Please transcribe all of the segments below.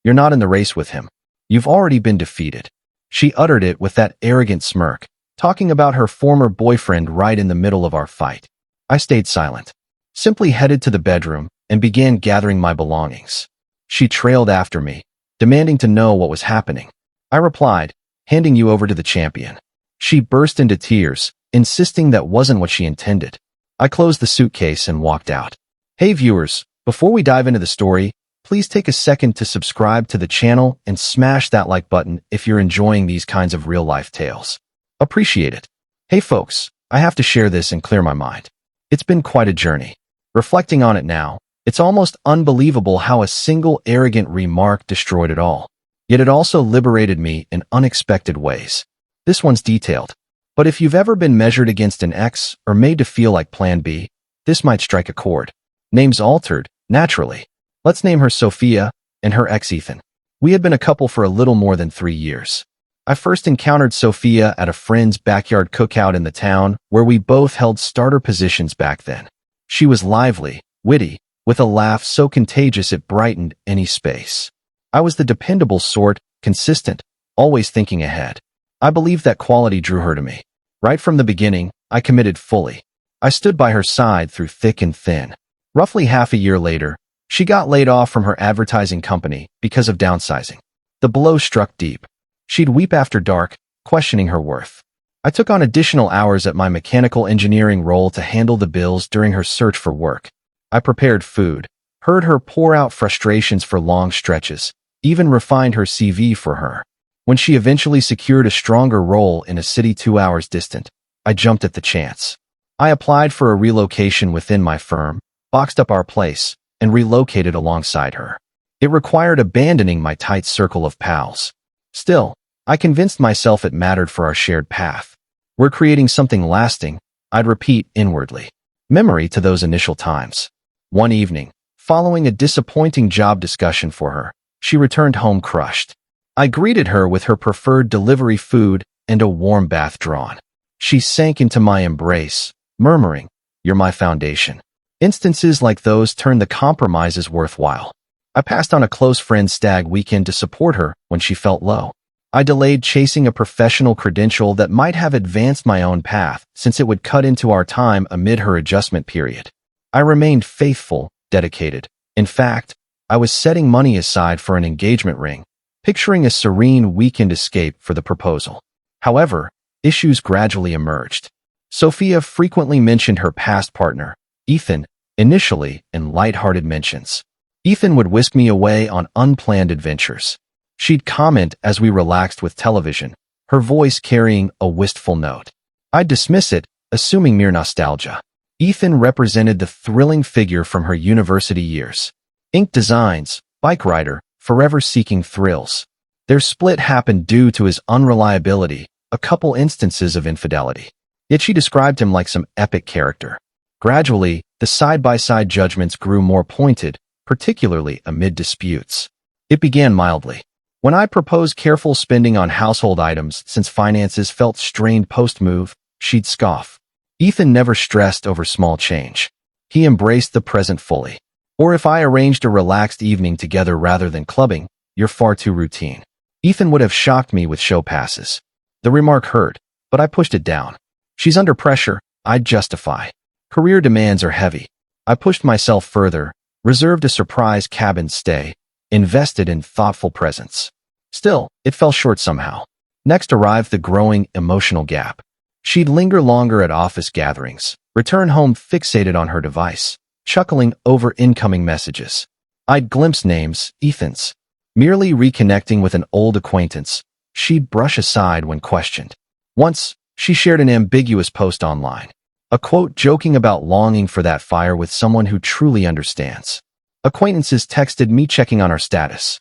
You're not in the race with him. You've already been defeated." She uttered it with that arrogant smirk, talking about her former boyfriend right in the middle of our fight. I stayed silent, simply headed to the bedroom and began gathering my belongings. She trailed after me, demanding to know what was happening. I replied, "Handing you over to the champion." She burst into tears, insisting that wasn't what she intended. I closed the suitcase and walked out. Hey viewers, before we dive into the story, please take a second to subscribe to the channel and smash that like button if you're enjoying these kinds of real-life tales. Appreciate it. Hey folks, I have to share this and clear my mind. It's been quite a journey. Reflecting on it now, it's almost unbelievable how a single arrogant remark destroyed it all. Yet it also liberated me in unexpected ways. This one's detailed. But if you've ever been measured against an ex or made to feel like Plan B, this might strike a chord. Names altered, naturally. Let's name her Sophia and her ex Ethan. We had been a couple for a little more than 3 years. I first encountered Sophia at a friend's backyard cookout in the town where we both held starter positions back then. She was lively, witty, with a laugh so contagious it brightened any space. I was the dependable sort, consistent, always thinking ahead. I believed that quality drew her to me. Right from the beginning, I committed fully. I stood by her side through thick and thin. Roughly half a year later, she got laid off from her advertising company because of downsizing. The blow struck deep. She'd weep after dark, questioning her worth. I took on additional hours at my mechanical engineering role to handle the bills during her search for work. I prepared food, heard her pour out frustrations for long stretches, even refined her CV for her. When she eventually secured a stronger role in a city 2 hours distant, I jumped at the chance. I applied for a relocation within my firm, boxed up our place, and relocated alongside her. It required abandoning my tight circle of pals. Still, I convinced myself it mattered for our shared path. We're creating something lasting, I'd repeat inwardly. Memory to those initial times. One evening, following a disappointing job discussion for her, she returned home crushed. I greeted her with her preferred delivery food and a warm bath drawn. She sank into my embrace, murmuring, "You're my foundation." Instances like those turned the compromises worthwhile. I passed on a close friend's stag weekend to support her when she felt low. I delayed chasing a professional credential that might have advanced my own path since it would cut into our time amid her adjustment period. I remained faithful, dedicated. In fact, I was setting money aside for an engagement ring, picturing a serene weekend escape for the proposal. However, issues gradually emerged. Sophia frequently mentioned her past partner, Ethan, initially in light-hearted mentions. Ethan would whisk me away on unplanned adventures. She'd comment as we relaxed with television, her voice carrying a wistful note. I'd dismiss it, assuming mere nostalgia. Ethan represented the thrilling figure from her university years. Ink designs, bike rider, forever seeking thrills. Their split happened due to his unreliability, a couple instances of infidelity. Yet she described him like some epic character. Gradually, the side-by-side judgments grew more pointed, particularly amid disputes. It began mildly. When I proposed careful spending on household items since finances felt strained post-move, she'd scoff. Ethan never stressed over small change. He embraced the present fully. Or if I arranged a relaxed evening together rather than clubbing, "You're far too routine." Ethan would have shocked me with show passes. The remark hurt, but I pushed it down. She's under pressure, I'd justify. Career demands are heavy. I pushed myself further, reserved a surprise cabin stay, invested in thoughtful presence. Still, it fell short somehow. Next arrived the growing emotional gap. She'd linger longer at office gatherings, return home fixated on her device, chuckling over incoming messages. I'd glimpse names, Ethan's. Merely reconnecting with an old acquaintance, she'd brush aside when questioned. Once, she shared an ambiguous post online. A quote joking about longing for that fire with someone who truly understands. Acquaintances texted me checking on our status.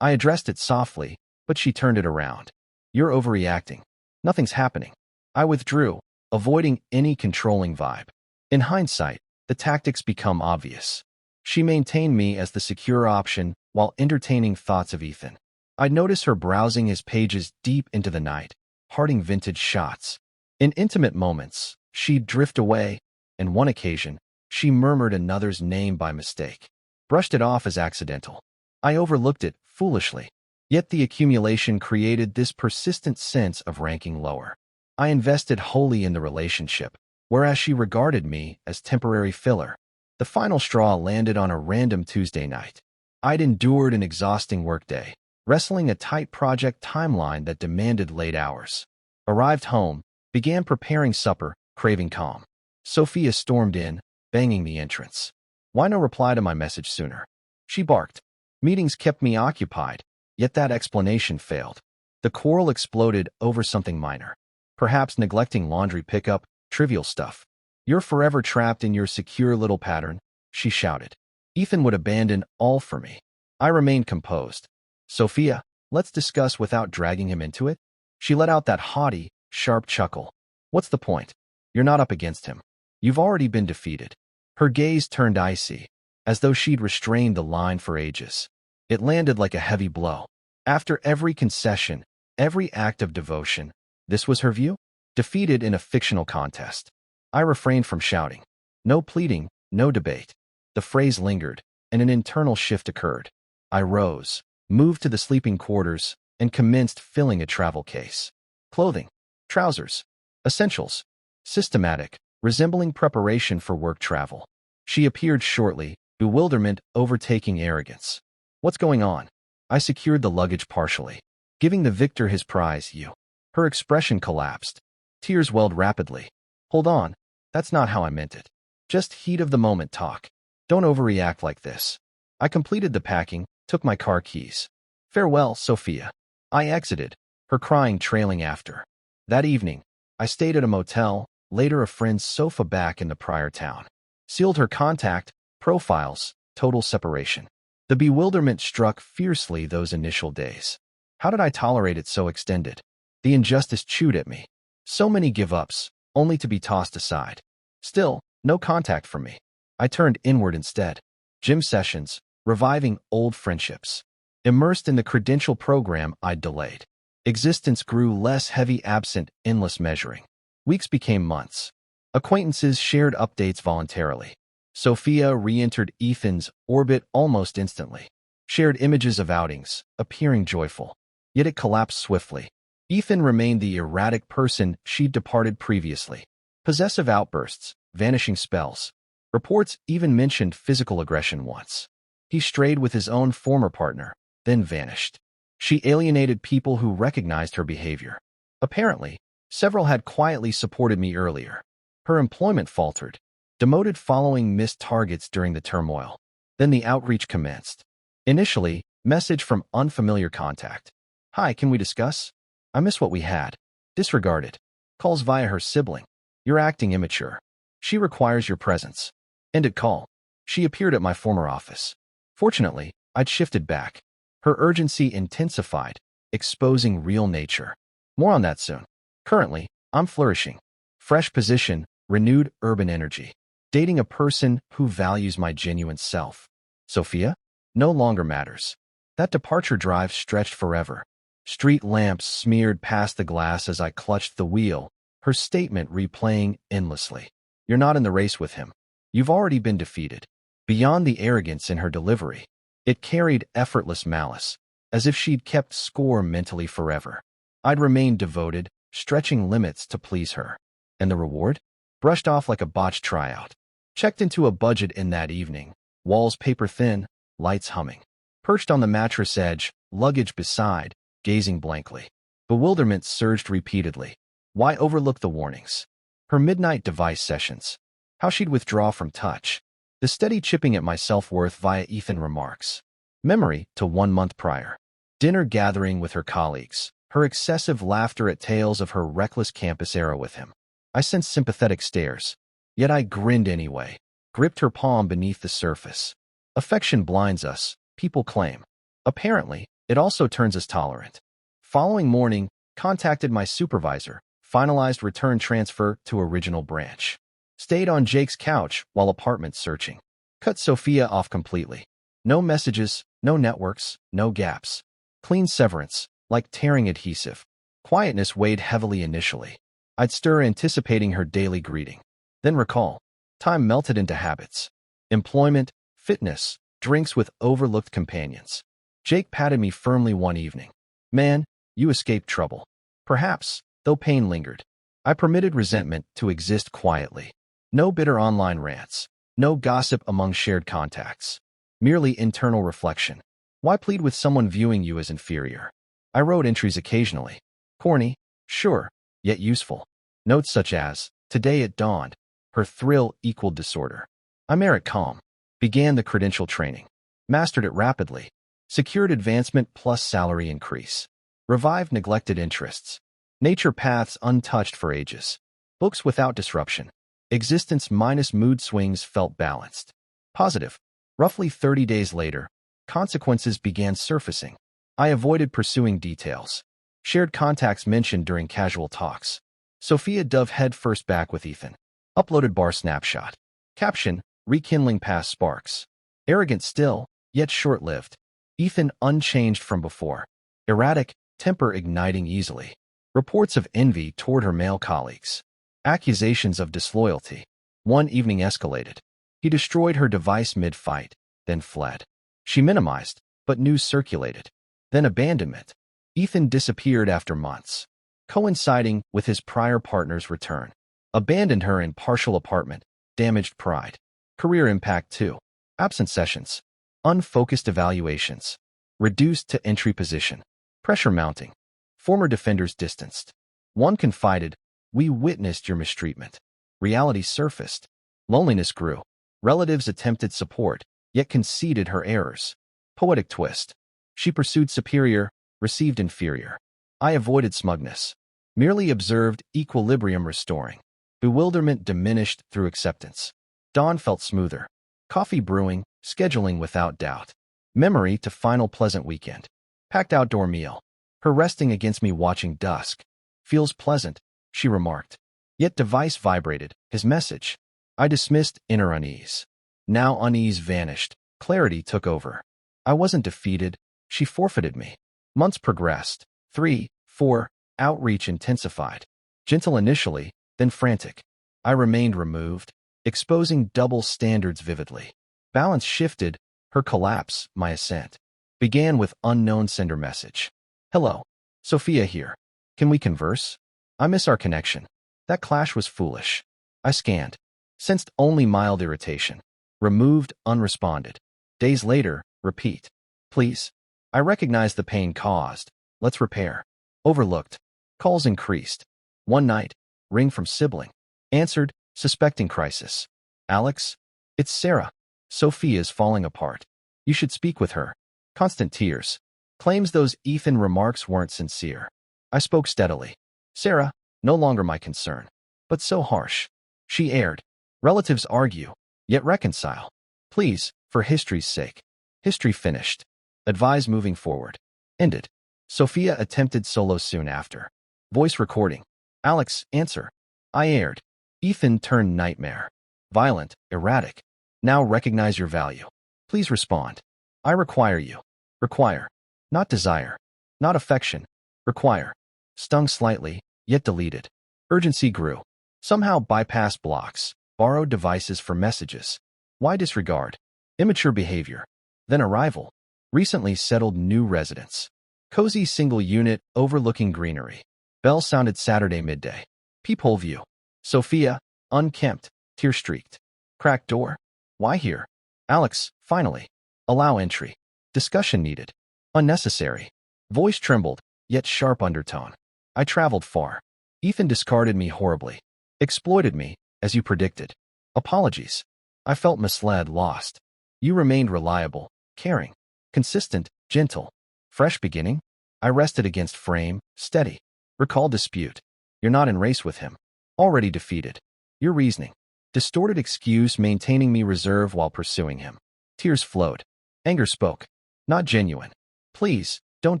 I addressed it softly, but she turned it around. "You're overreacting. Nothing's happening." I withdrew, avoiding any controlling vibe. In hindsight, the tactics become obvious. She maintained me as the secure option while entertaining thoughts of Ethan. I'd notice her browsing his pages deep into the night, hearting vintage shots. In intimate moments, she'd drift away, and one occasion, she murmured another's name by mistake. Brushed it off as accidental. I overlooked it, foolishly. Yet the accumulation created this persistent sense of ranking lower. I invested wholly in the relationship, whereas she regarded me as temporary filler. The final straw landed on a random Tuesday night. I'd endured an exhausting workday, wrestling a tight project timeline that demanded late hours. Arrived home, began preparing supper, craving calm. Sophia stormed in, banging the entrance. Why no reply to my message sooner? She barked. Meetings kept me occupied, yet that explanation failed. The quarrel exploded over something minor. Perhaps neglecting laundry pickup, trivial stuff. You're forever trapped in your secure little pattern, she shouted. Ethan would abandon all for me. I remained composed. Sophia, let's discuss without dragging him into it. She let out that haughty, sharp chuckle. What's the point? You're not up against him. You've already been defeated. Her gaze turned icy, as though she'd restrained the line for ages. It landed like a heavy blow. After every concession, every act of devotion, this was her view? Defeated in a fictional contest. I refrained from shouting. No pleading, no debate. The phrase lingered, and an internal shift occurred. I rose, moved to the sleeping quarters, and commenced filling a travel case. Clothing, trousers, essentials, systematic, resembling preparation for work travel. She appeared shortly, bewilderment overtaking arrogance. What's going on? I secured the luggage partially, giving the victor his prize, you. Her expression collapsed. Tears welled rapidly. Hold on, that's not how I meant it. Just heat of the moment talk. Don't overreact like this. I completed the packing, took my car keys. Farewell, Sophia. I exited, her crying trailing after. That evening, I stayed at a motel, later a friend's sofa back in the prior town. Sealed her contact, profiles, total separation. The bewilderment struck fiercely those initial days. How did I tolerate it so extended? The injustice chewed at me. So many give-ups, only to be tossed aside. Still, no contact from me. I turned inward instead. Gym sessions, reviving old friendships. Immersed in the credential program I'd delayed. Existence grew less heavy absent endless measuring. Weeks became months. Acquaintances shared updates voluntarily. Sophia re-entered Ethan's orbit almost instantly. Shared images of outings, appearing joyful. Yet it collapsed swiftly. Ethan remained the erratic person she'd departed previously. Possessive outbursts, vanishing spells. Reports even mentioned physical aggression once. He strayed with his own former partner, then vanished. She alienated people who recognized her behavior. Apparently, several had quietly supported me earlier. Her employment faltered, demoted following missed targets during the turmoil. Then the outreach commenced. Initially, message from unfamiliar contact. Hi, can we discuss? I miss what we had. Disregarded. Calls via her sibling. You're acting immature. She requires your presence. Ended call. She appeared at my former office. Fortunately, I'd shifted back. Her urgency intensified, exposing real nature. More on that soon. Currently, I'm flourishing. Fresh position, renewed urban energy. Dating a person who values my genuine self. Sophia? No longer matters. That departure drive stretched forever. Street lamps smeared past the glass as I clutched the wheel, her statement replaying endlessly. You're not in the race with him. You've already been defeated. Beyond the arrogance in her delivery, it carried effortless malice, as if she'd kept score mentally forever. I'd remained devoted, stretching limits to please her. And the reward? Brushed off like a botched tryout. Checked into a budget in that evening, walls paper thin, lights humming. Perched on the mattress edge, luggage beside, gazing blankly. Bewilderment surged repeatedly. Why overlook the warnings? Her midnight device sessions. How she'd withdraw from touch. The steady chipping at my self-worth via Ethan remarks. Memory to 1 month prior. Dinner gathering with her colleagues. Her excessive laughter at tales of her reckless campus era with him. I sensed sympathetic stares. Yet I grinned anyway. Gripped her palm beneath the surface. Affection blinds us, people claim. Apparently, it also turns us tolerant. Following morning, contacted my supervisor, finalized return transfer to original branch. Stayed on Jake's couch while apartment searching. Cut Sophia off completely. No messages, no networks, no gaps. Clean severance, like tearing adhesive. Quietness weighed heavily initially. I'd stir anticipating her daily greeting. Then recall. Time melted into habits. Employment, fitness, drinks with overlooked companions. Jake patted me firmly one evening. Man, you escaped trouble. Perhaps, though pain lingered. I permitted resentment to exist quietly. No bitter online rants. No gossip among shared contacts. Merely internal reflection. Why plead with someone viewing you as inferior? I wrote entries occasionally. Corny, sure, yet useful. Notes such as, today it dawned, her thrill equaled disorder. I merit calm. Began the credential training. Mastered it rapidly. Secured advancement plus salary increase. Revived neglected interests. Nature paths untouched for ages. Books without disruption. Existence minus mood swings felt balanced. Positive. Roughly 30 days later, consequences began surfacing. I avoided pursuing details. Shared contacts mentioned during casual talks. Sophia dove headfirst back with Ethan. Uploaded bar snapshot. Caption, rekindling past sparks. Arrogant still, yet short-lived. Ethan unchanged from before. Erratic, temper igniting easily. Reports of envy toward her male colleagues. Accusations of disloyalty. One evening escalated. He destroyed her device mid-fight, then fled. She minimized, but news circulated. Then abandonment. Ethan disappeared after months, coinciding with his prior partner's return. Abandoned her in partial apartment, damaged pride. Career impact too. Absent sessions. Unfocused evaluations. Reduced to entry position. Pressure mounting. Former defenders distanced. One confided, we witnessed your mistreatment. Reality surfaced. Loneliness grew. Relatives attempted support, yet conceded her errors. Poetic twist. She pursued superior, received inferior. I avoided smugness. Merely observed equilibrium restoring. Bewilderment diminished through acceptance. Dawn felt smoother. Coffee brewing, scheduling without doubt. Memory to final pleasant weekend. Packed outdoor meal. Her resting against me watching dusk. Feels pleasant, she remarked. Yet device vibrated, his message. I dismissed inner unease. Now unease vanished. Clarity took over. I wasn't defeated. She forfeited me. Months progressed. 3, 4, outreach intensified. Gentle initially, then frantic. I remained removed, exposing double standards vividly. Balance shifted, her collapse, my ascent. Began with unknown sender message. Hello. Sophia here. Can we converse? I miss our connection. That clash was foolish. I scanned. Sensed only mild irritation. Removed, unresponded. Days later, repeat. Please. I recognize the pain caused. Let's repair. Overlooked. Calls increased. One night, ring from sibling. Answered, suspecting crisis. Alex? It's Sarah. Sophia's falling apart. You should speak with her. Constant tears. Claims those Ethan remarks weren't sincere. I spoke steadily. Sarah, no longer my concern. But so harsh. She erred. Relatives argue, yet reconcile. Please, for history's sake. History finished. Advise moving forward. Ended. Sophia attempted solo soon after. Voice recording. Alex, answer. I erred. Ethan turned nightmare. Violent, erratic. Now recognize your value. Please respond. I require you. Require. Not desire. Not affection. Require. Stung slightly, yet deleted. Urgency grew. Somehow bypassed blocks. Borrowed devices for messages. Why disregard? Immature behavior. Then arrival. Recently settled new residence. Cozy single unit overlooking greenery. Bell sounded Saturday midday. Peephole view. Sophia, unkempt, tear-streaked. Cracked door. Why here? Alex, finally. Allow entry. Discussion needed. Unnecessary. Voice trembled, yet sharp undertone. I traveled far. Ethan discarded me horribly. Exploited me, as you predicted. Apologies. I felt misled, lost. You remained reliable, caring, consistent, gentle. Fresh beginning? I rested against frame, steady. Recall dispute. You're not in race with him. Already defeated. Your reasoning. Distorted excuse maintaining me reserve while pursuing him. Tears flowed. Anger spoke. Not genuine. Please, don't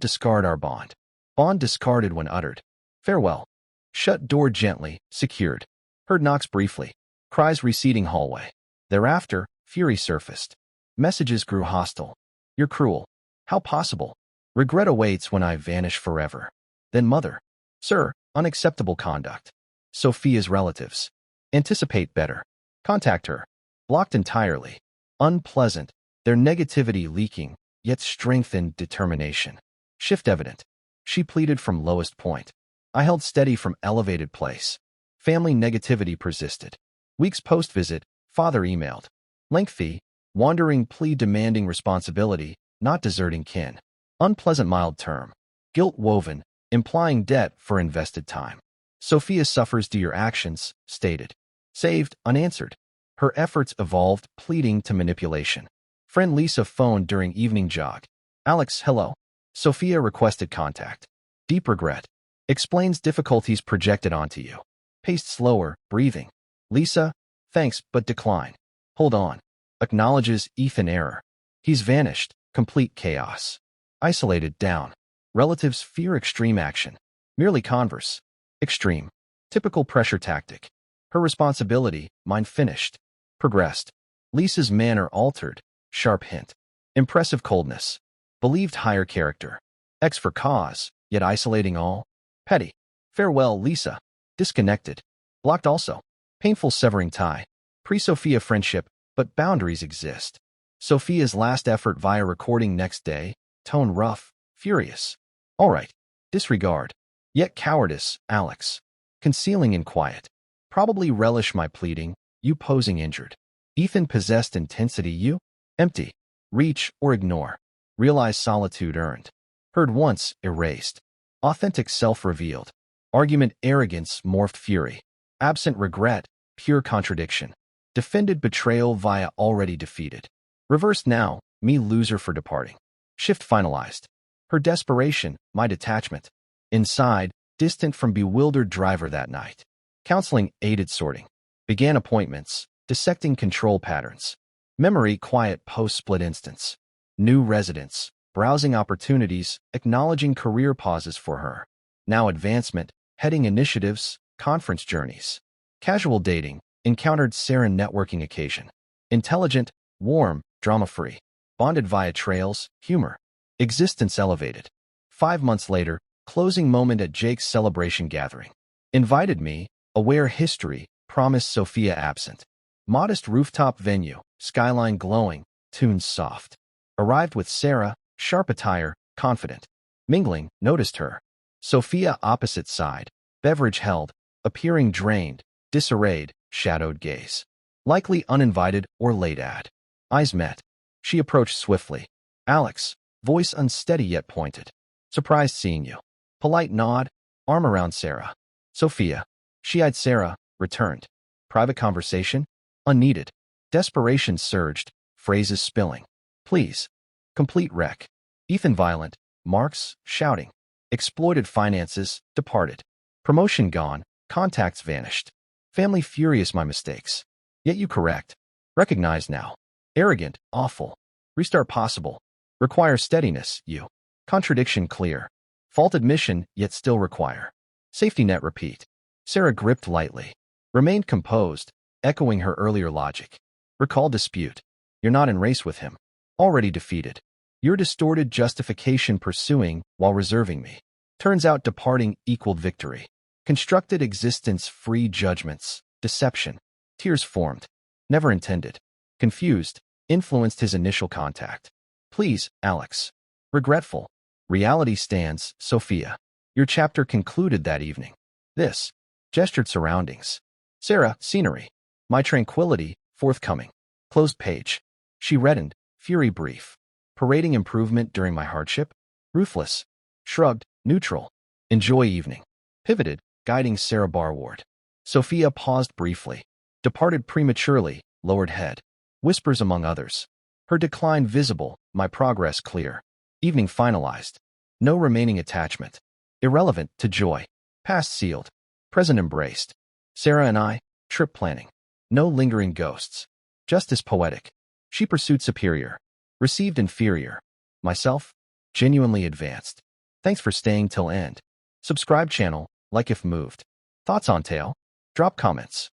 discard our bond. Bond discarded when uttered. Farewell. Shut door gently, secured. Heard knocks briefly. Cries receding hallway. Thereafter, fury surfaced. Messages grew hostile. You're cruel. How possible? Regret awaits when I vanish forever. Then mother. Sir, unacceptable conduct. Sophia's relatives. Anticipate better. Contact her. Blocked entirely. Unpleasant. Their negativity leaking, yet strength and determination. Shift evident. She pleaded from lowest point. I held steady from elevated place. Family negativity persisted. Weeks post-visit, father emailed. Lengthy, wandering plea demanding responsibility, not deserting kin. Unpleasant mild term. Guilt woven, implying debt for invested time. Sophia suffers due your actions, stated. Saved, unanswered. Her efforts evolved, pleading to manipulation. Friend Lisa phoned during evening jog. Alex, hello. Sophia requested contact. Deep regret. Explains difficulties projected onto you. Paced slower, breathing. Lisa, thanks, but decline. Hold on. Acknowledges Ethan error. He's vanished, complete chaos. Isolated, down. Relatives fear extreme action. Merely converse. Extreme. Typical pressure tactic. Her responsibility, mine finished. Progressed. Lisa's manner altered. Sharp hint. Impressive coldness. Believed higher character. X for cause, yet isolating all. Petty. Farewell, Lisa. Disconnected. Blocked also. Painful severing tie. Pre-Sophia friendship, but boundaries exist. Sophia's last effort via recording next day. Tone rough, furious. All right. Disregard. Yet cowardice, Alex. Concealing in quiet. Probably relish my pleading, you posing injured. Ethan possessed intensity, you? Empty. Reach or ignore. Realize solitude earned. Heard once, erased. Authentic self revealed. Argument arrogance morphed fury. Absent regret, pure contradiction. Defended betrayal via already defeated. Reversed now, me loser for departing. Shift finalized. Her desperation, my detachment. Inside, distant from bewildered driver that night. Counseling aided sorting. Began appointments, dissecting control patterns. Memory quiet post-split instance. New residence, browsing opportunities, acknowledging career pauses for her. Now advancement, heading initiatives, conference journeys. Casual dating, encountered Sarah networking occasion. Intelligent, warm, drama-free. Bonded via trails, humor. Existence elevated. 5 months later, closing moment at Jake's celebration gathering. Invited me, aware history, promised Sophia absent. Modest rooftop venue, skyline glowing, tunes soft. Arrived with Sarah, sharp attire, confident. Mingling, noticed her. Sophia opposite side, beverage held, appearing drained, disarrayed, shadowed gaze. Likely uninvited or late ad. Eyes met. She approached swiftly. Alex, voice unsteady yet pointed. Surprised seeing you. Polite nod, arm around Sarah. Sophia. She eyed Sarah, returned. Private conversation? Unneeded. Desperation surged, phrases spilling. Please. Complete wreck. Ethan violent, Marks, shouting. Exploited finances, departed. Promotion gone, contacts vanished. Family furious my mistakes. Yet you correct. Recognize now. Arrogant, awful. Restart possible. Require steadiness, you. Contradiction clear. Fault admission, yet still require. Safety net repeat. Sarah gripped lightly. Remained composed, echoing her earlier logic. Recall dispute. You're not in race with him. Already defeated. Your distorted justification pursuing while reserving me. Turns out departing equaled victory. Constructed existence free judgments. Deception. Tears formed. Never intended. Confused. Influenced his initial contact. Please, Alex. Regretful. Reality stands, Sophia. Your chapter concluded that evening. This. Gestured surroundings. Sarah, scenery. My tranquility, forthcoming. Closed page. She reddened, fury brief. Parading improvement during my hardship? Ruthless. Shrugged, neutral. Enjoy evening. Pivoted, guiding Sarah barward. Sophia paused briefly. Departed prematurely, lowered head. Whispers among others. Her decline visible, my progress clear. Evening finalized. No remaining attachment. Irrelevant to joy. Past sealed. Present embraced. Sarah and I, trip planning. No lingering ghosts. Justice poetic. She pursued superior. Received inferior. Myself, genuinely advanced. Thanks for staying till end. Subscribe channel, like if moved. Thoughts on tale? Drop comments.